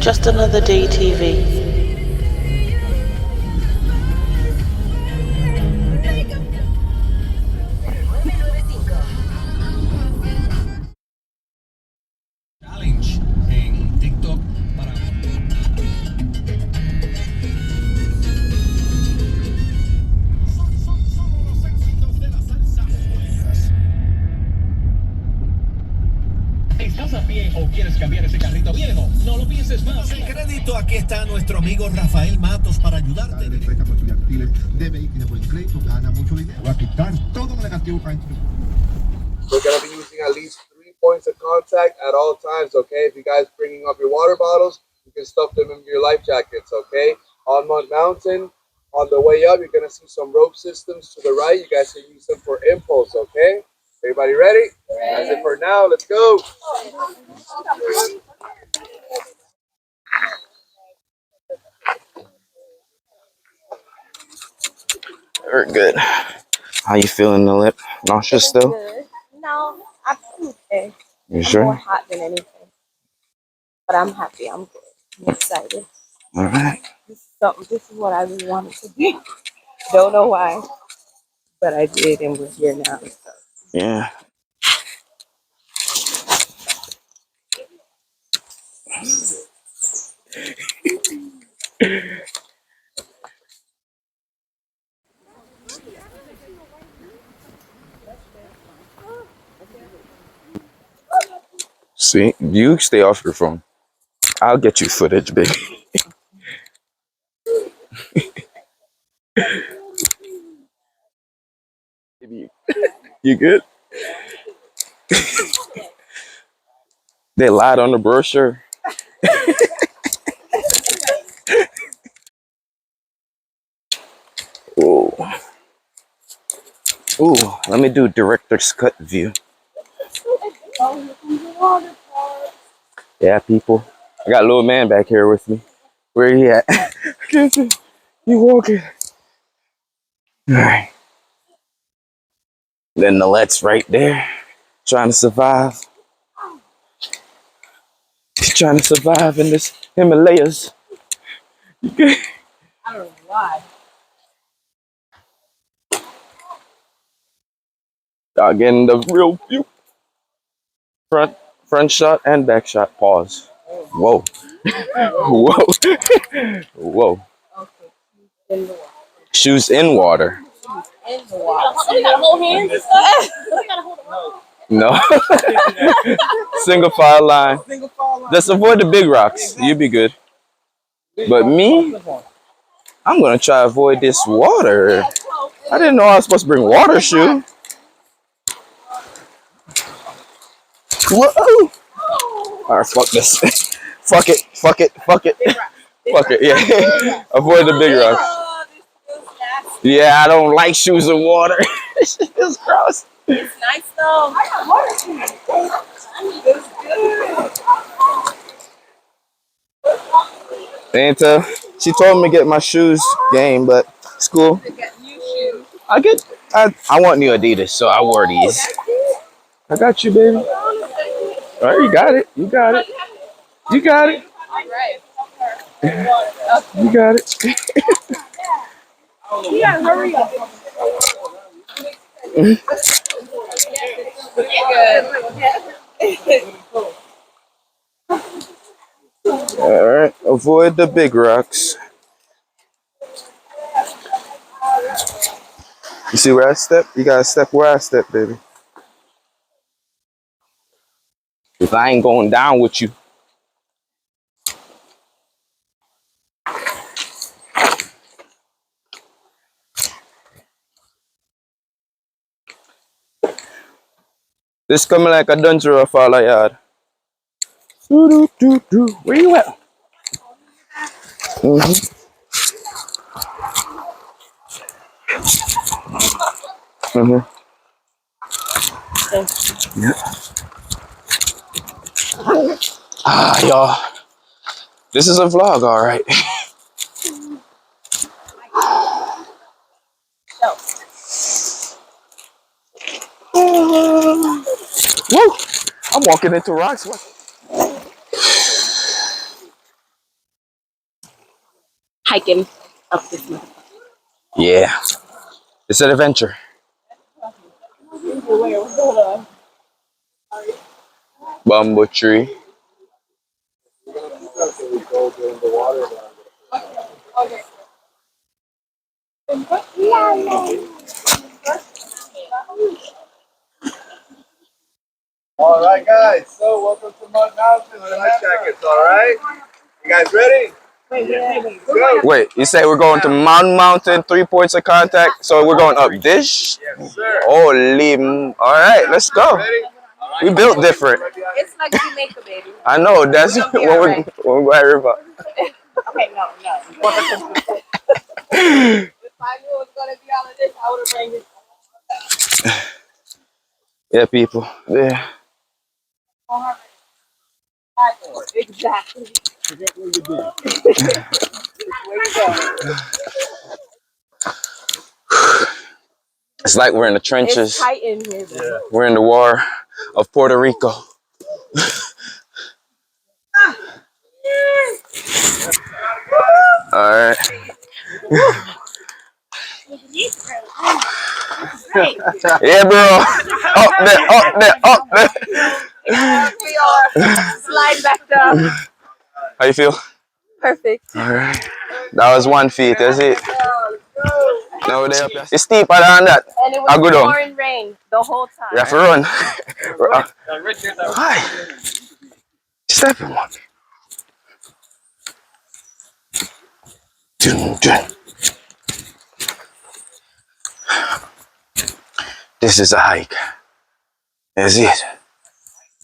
Just another day TV. Challenge en TikTok para... Son los éxitos de la salsa. ¿Estás a pie o quieres cambiar ese carrito viejo? No lo pienses más. En crédito, aquí está nuestro amigo Rafael Matos para ayudarte. De préstamos estudiantiles de vehículos de buen crédito, gana mucho dinero. Va a quitar todo lo negativo para dentro. We're going to be using at least 3 points of contact at all times, okay? If you guys bringing up your water bottles, you can stuff them in your life jackets, okay? On Mud Mountain, on the way up, you're going to see some rope systems to the right. You guys can use them for impulse, okay? Everybody ready? That's it for now. Let's go. Very good. How you feeling, the lip? Nauseous still? Good. No, I'm okay. You I'm sure? more hot than anything. But I'm happy. I'm good. I'm excited. All right. This is what I really wanted to do. Don't know why, but I did, and we're here now. So. Yeah. See, you stay off your phone. I'll get you footage, baby. You good? They lied on the brochure. Ooh. Ooh, let me do director's cut view. Yeah, people. I got a little man back here with me. Where he at? I can't see. He walking. Alright. Then the Let's right there. Trying to survive. He's trying to survive in this Himalayas. I don't know why. Y'all getting the real view. Front shot and back shot. Pause. Whoa. Whoa. Whoa. Okay. In the water. Shoes in water. In the water. So you gotta hold hands and stuff? You gotta hold them. No. Single file line. Just avoid the big rocks. You'll be good. But me, I'm gonna try to avoid this water. I didn't know I was supposed to bring water shoe. Whoa! Alright, fuck this. Fuck it. Fuck it. Fuck it. Fuck it. Yeah. Avoid the big rocks. Yeah, I don't like shoes in water. This shit is gross. It's nice though. I got water shoes. It's good. Santa, she told me to get my shoes game, but it's cool. I want new Adidas, so I wore these. I got you, baby. All right, you got it. You got it. You got it. You got it. You gotta hurry up. All right, avoid the big rocks. You see where I step? You gotta step where I step, baby. If I ain't going down with you. This coming like a dungeon of all I had. Where you at? Yeah. Ah, y'all. This is a vlog, all right. Woo! I'm walking into rocks. hiking up this mountain. Yeah. It's an adventure. Bamboo tree. All right, guys. So welcome to Mud Mountain. Life jackets. All right. You guys ready? Go. Wait, you say we're going to Mountain, 3 points of contact, so we're going up this? Yes, sir. Holy, all right, let's go. Ready? We built different. It's like Jamaica, baby. I know, that's what we're worried about. Okay, no. If I knew it was gonna be all of this, I would have bring it. Yeah, people, yeah. Exactly. It's like we're in the trenches. It's tight in here. Yeah. We're in the war of Puerto Rico. All right. Yeah, bro. Up there. Slide back down. How you feel? Perfect. All right. That was 1 feet. That's it. No, they up there. It's steeper than that. And it was pouring rain the whole time. You have to run. Hi. Step in one. This is a hike. That's it.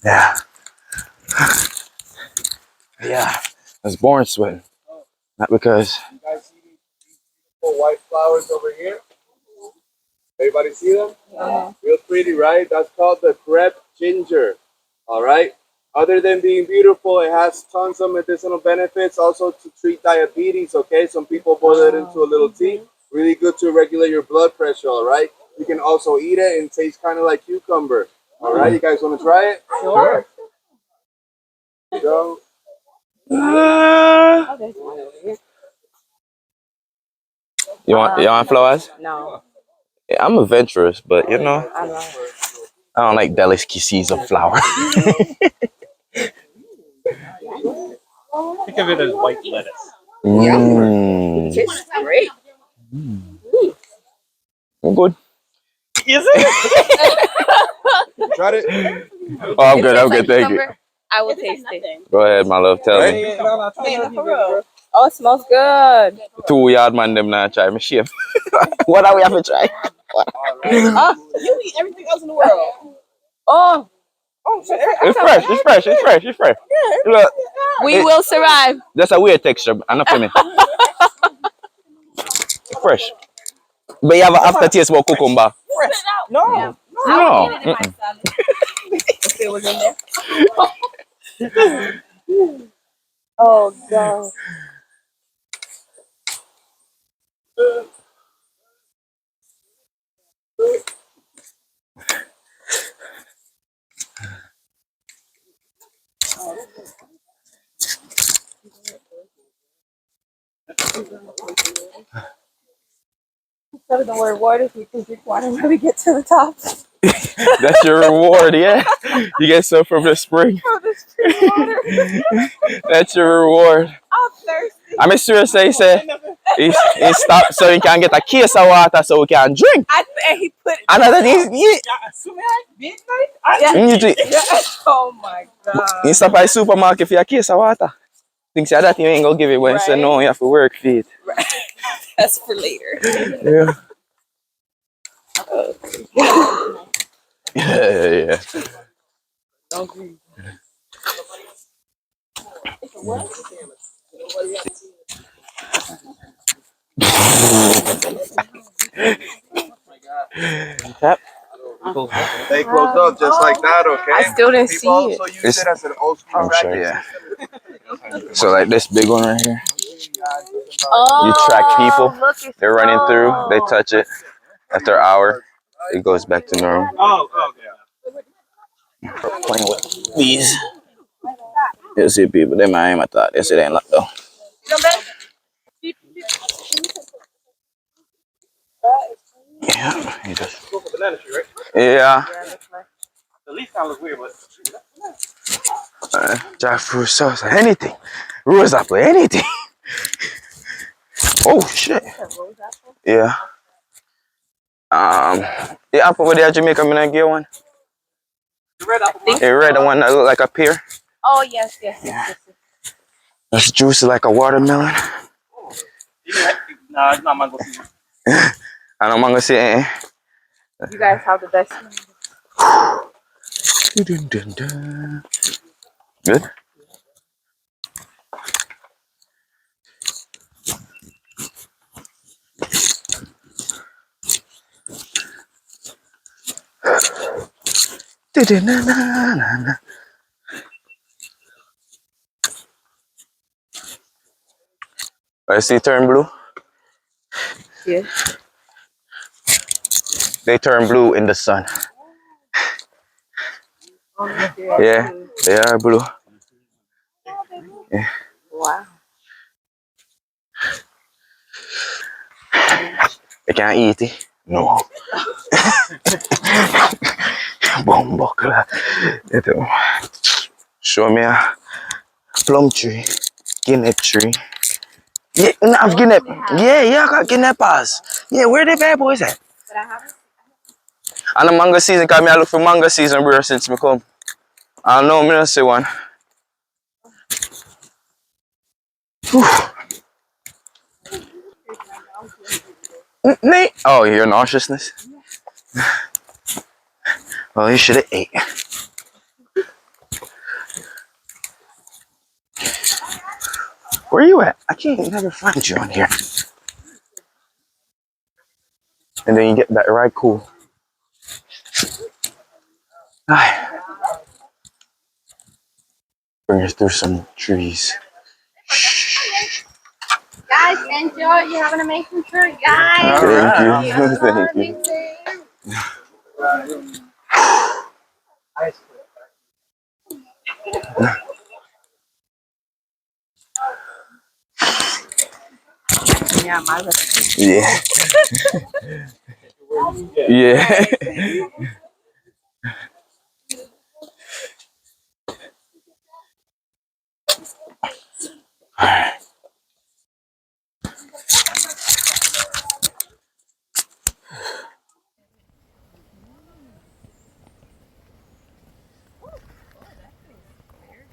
Yeah. Yeah. I was born sweating. Not because. You guys see these beautiful white flowers over here? Everybody see them? Real pretty, right? That's called the crepe ginger. All right. Other than being beautiful, it has tons of medicinal benefits. Also to treat diabetes. Okay, some people boil it into a little tea. Really good to regulate your blood pressure. All right. You can also eat it and it tastes kind of like cucumber. All right. You guys want to try it? Sure. Go. You want flowers? No. Yeah, I'm adventurous, but you know, I know. I don't like delicacies of flour. Think of it as white lettuce. Mm. It's great. I'm good. Is it? Tried it? Oh, I'm good. I'm good. Thank you. I will taste it. Go ahead, my love. Tell me. Oh, it smells good. 2 yard man, them not try. Me shame. What are we have to try? You eat everything else in the world. Oh. It's fresh. It's fresh. It's fresh. It's fresh. Look, We will survive. that's a weird texture. I'm not for me. It's fresh. But you have an aftertaste about cucumber. Fresh. No. Yeah. No. I would eat it in my salad. If it was in there. Oh, God. Instead of the word water, we can drink water when we get to the top. That's your reward, yeah. You get some from the spring. From the spring water. That's your reward. I'm thirsty. I'm sure he stopped so he can get a case of water so we can drink. And he put it. Another thing, Oh my God. you stop at the supermarket for a case of water. Think say that you ain't gonna give it when you say no, you have to work for it. Right. That's for later. Yeah. Yeah. Tap. They close up just like that, okay? I still didn't People see it. also use it as an old school Sure, yeah. So like this big one right here. Oh, You track people. look, it's They're running through. They small. touch it. After an hour, it goes back to normal. Oh, yeah. Playing with these. You see people, they might aim at that. They say they ain't locked though. he does. Go for banana tree, right? Yeah. The leaf kind of look weird, but Jackfruit sauce, anything. Rose apple, anything. Oh shit. Yeah. The apple over there at Jamaica, I'm gonna get one. the red apple. The red one that look like a pear. Oh yes. That's juicy like a watermelon. Nah, it's not mango season. I know mango say You guys have the best. Good. I see turn blue. Yeah. They turn blue in the sun. Yeah, they are blue. Yeah. Wow. They can't eat it. No. Bumbuckler. Show me a plum tree, guinea tree. Yeah, no, I've guinea. Yeah, I got guinea pass. Yeah, where the bad boys at? But I haven't. And the mango season, cause me I look for mango season, bro, since me come. I don't know, me don't see one. Nate. Oh, your nauseousness? Well, you should have ate. Where you at? I can't never find you on here. And then you get that right cool. Aye. Bring us through some trees. Guys, enjoy. You have an amazing trip, guys. Thank you. Thank you. Yeah, my Yeah. Yeah.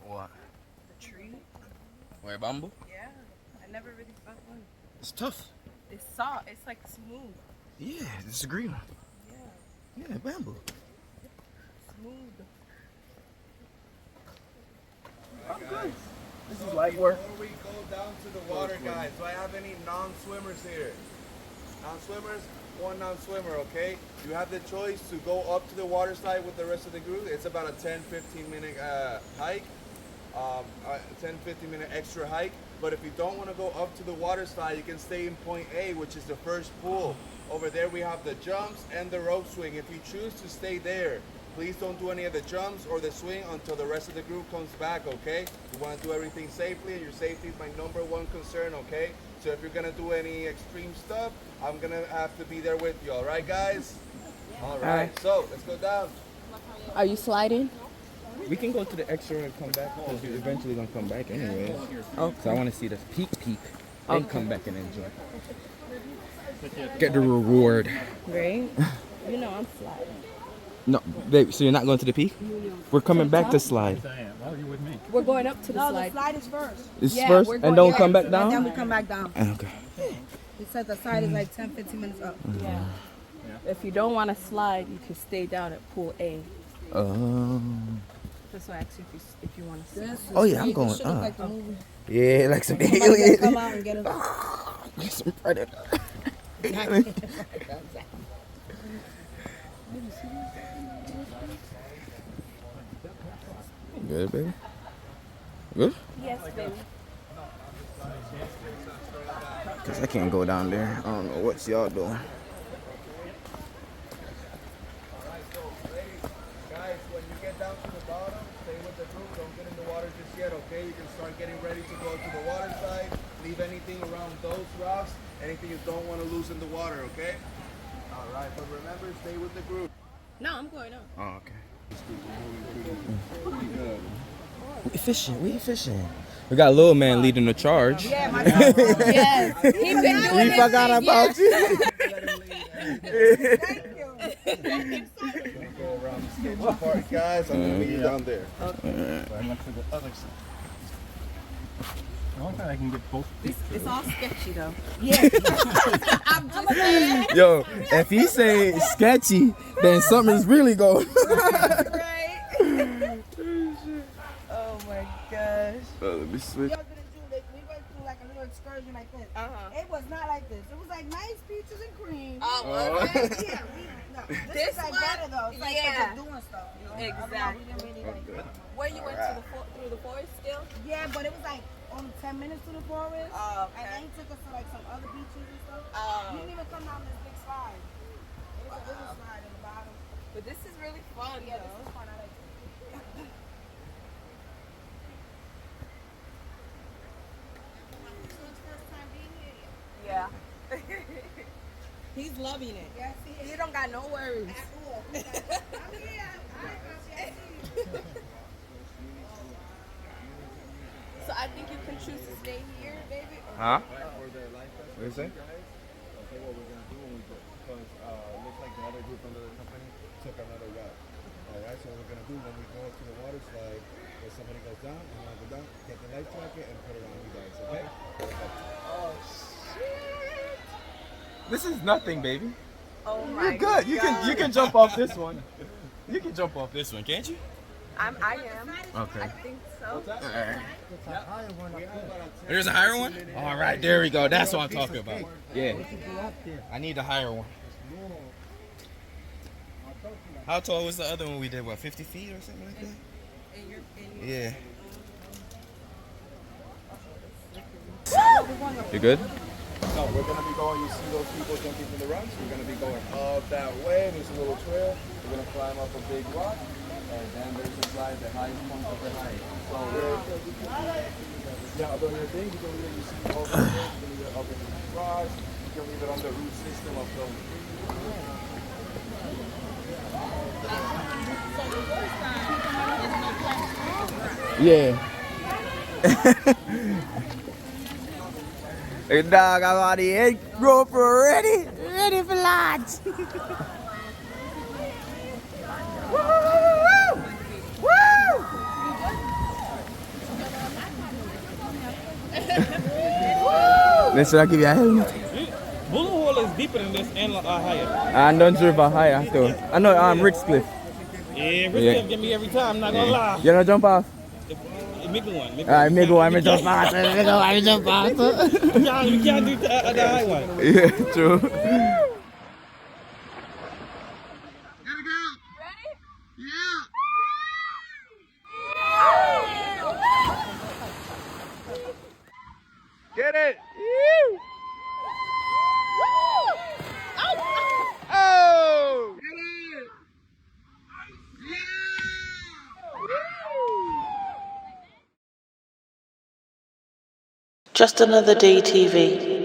What? the tree. Where bamboo? Yeah. I never really found one. It's tough. It's soft. It's like smooth. Yeah, it's a green one. Yeah. Yeah, bamboo. Smooth. This is like work. Before we go down to the water, guys, do I have any non-swimmers here? Non-swimmers? One non-swimmer, okay? You have the choice to go up to the water slide with the rest of the group. It's about a 10-15 minute hike. 10-15 minute extra hike. But if you don't want to go up to the water slide, you can stay in point A, which is the first pool. Over there we have the jumps and the rope swing. If you choose to stay there, please don't do any of the jumps or the swing until the rest of the group comes back, okay? You want to do everything safely, and your safety is my #1 concern, okay? So if you're going to do any extreme stuff, I'm going to have to be there with you, all right, guys? All right, so let's go down. Are you sliding? We can go to the extra and come back because we're eventually gonna come back anyway. Okay. So I want to see the peak, then come back and enjoy. Get the reward. Right. You know I'm sliding. No, babe. So you're not going to the peak? We're coming back to slide. We're going up to the No, slide. the slide is first. It's Yeah, first, we're and going- don't yeah, come back And then down. we come back down. Okay. It says the side is like 10-15 minutes up. Yeah. If you don't want to slide, you can stay down at pool A. That's why I asked you if you want to slide. This is Oh, yeah, I'm crazy. going, This shit look like the movie. Yeah, like some Somebody gonna alien. come out and get us. Like some predator. Good, baby. Good? Yes, baby. Cause I can't go down there. I don't know what y'all doing. Guys, when you get down to the bottom, stay with the group. Don't get in the water just yet, okay? You can start getting ready to go to the water side. Leave anything around those rocks, anything you don't want to lose in the water, okay? All right, but remember, stay with the group. No, I'm going up. Oh, okay. Pretty good. We fishing. We fishing. We got little man leading the charge. Yeah, my son. Yes. He's been doing We this forgot thing, about you. Thank you. Gonna go around the sketchy part, guys. I'm gonna meet you down there. Very much for the other side. I don't think I can get both. It's all sketchy though. I'm just saying. Yo, if he say sketchy, then something's really going. Right? Oh my gosh. Let me switch. We went through like a little excursion like this. It was not like this. It was like nice peaches and cream. Oh, Yeah, this is like one? better though. It's like 'cause Yeah. we're doing stuff. You know? Exactly. We didn't really like it. Where you went to through the forest still? Yeah, but it was like only 10 minutes to the forest. Oh, okay. And then he took us to like some other beaches and stuff. Oh. We didn't even come down this big slide. It was a little slide in the bottom. But this is really fun, Yeah, though. this is fun. I like it. Yeah. He's loving it. Yes, he is. He don't got no worries. At all. I'm here. I see. So I think you can choose to stay here, baby. Huh? For the life vest, What you say? guys, okay, what we're gonna do when we go, because looks like the other group under the company took another route. All right, so what we're gonna do when we go to the water slide, if somebody goes down, you wanna go down, get the life jacket and put it on you guys, okay? Oh shit! This is nothing, baby. Oh my. You're good. You can jump off this one. You can jump off this one, can't you? I am. Okay. I think so. There's a higher one? All right, there we go. That's what I'm talking about. Yeah. I need the higher one. How tall was the other one we did? What, 50 feet or something like that? Yeah. You good? No, we're gonna be going, you see those people jumping from the rocks, we're gonna be going up that way, there's a little trail, we're gonna climb up a big rock, and then there's a slide, the highest point of the height. So yeah, other than things, you can leave it, you see over there, you can leave it up in the rocks, you can leave it on the root system of the Yeah. Hey, dog, I'm out of here. GoPro ready? Ready for launch. Then should I give you a helmet? Bullet hole is deeper than this and higher. I don't drive high after. I know I'm Rick's Cliff. Yeah, Rick get me every time. I'm not gonna lie. You know jump off? Make the one. Alright, me go, I'm jump off. Me go, I'm jump off. You can't do the high one. Yeah, true. Get it! Oh! Just another day TV.